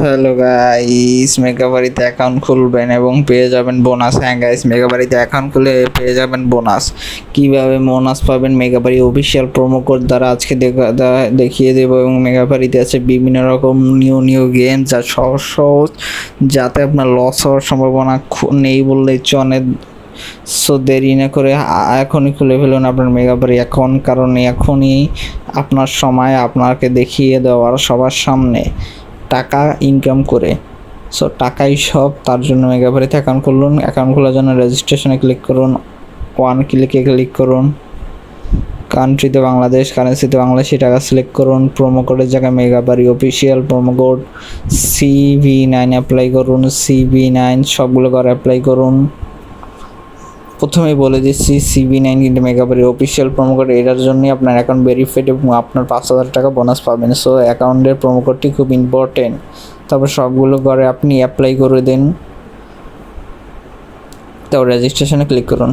Hello guys, মেগাবাড়িতে account খুলবেন এবং পেয়ে যাবেন বোনাস। হ্যাঁ গাইস, মেগাবাড়িতে অ্যাকাউন্ট খুলে পেয়ে যাবেন বোনাস। কিভাবে বোনাস পাবেন? মেগাবাড়ি অফিসিয়াল প্রোমো কোড দ্বারা আজকে দেখিয়ে দেবো। এবং মেগাবাড়িতে আছে বিভিন্ন রকম নিউ গেম যা সহজ, যাতে আপনার লস হওয়ার সম্ভাবনা নেই বললেই চলে। সো দেরি না করে এখনই খুলে ফেলুন আপনার মেগাবাড়ি অ্যাকাউন্ট, কারণ এখনই আপনার সময় আপনাকে দেখিয়ে দেওয়ার সবার সামনে টাকা ইনকাম করে। সো টাকাই সব, তার জন্য মেগাবাড়িতে অ্যাকাউন্ট খুলুন। অ্যাকাউন্ট খোলার জন্য রেজিস্ট্রেশনে ক্লিক করুন, ওয়ান ক্লিকে ক্লিক করুন। কান্ট্রিতে বাংলাদেশ, কারেন্সিতে বাংলাদেশি টাকা সিলেক্ট করুন। প্রোমো কোডের জায়গায় Megabari official promo code CV9 apply করুন। CV9 সবগুলো করে অ্যাপ্লাই করুন। প্রথমেই বলে দিচ্ছি, CV9 কিন্তু মেগাবাড়ি অফিসিয়াল প্রোমো কোড। এটার জন্যই আপনার অ্যাকাউন্ট ভেরিফাইড এবং আপনার 5,000 টাকা বোনাস পাবেন। সো অ্যাকাউন্টের প্রোমো কোডটি খুব ইম্পর্টেন্ট। তারপর সবগুলো করে আপনি অ্যাপ্লাই করে দিন, তারপর রেজিস্ট্রেশনে ক্লিক করুন।